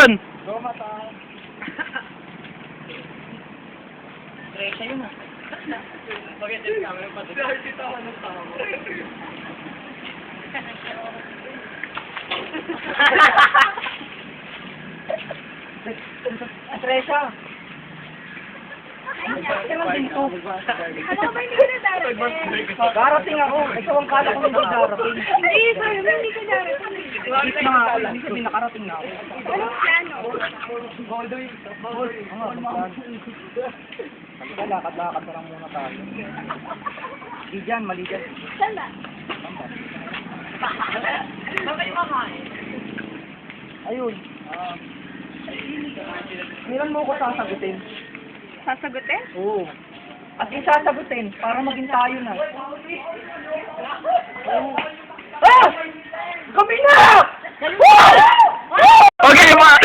yun? Presya yun ah. Bakit yung camera pa doon? Dahil kita ako ng tao. Presya! Alam ba, hindi ka na darating. Darating ako. Ikaw ang kala ko hindi darating. Ay, sabi mo, hindi ka darating. Hindi na ako. Hindi sabihin nakarating na ako. Anong plano? Halika, lakad-lakad na lang muna tayo. Mali dyan, mali dyan. Saan ba? Bakit makain? Ayun. Kailan mo ko sasagutin? Sasagutin? Oo. At isasagutin para maging tayo na. Ah! Kami na! Okay, mga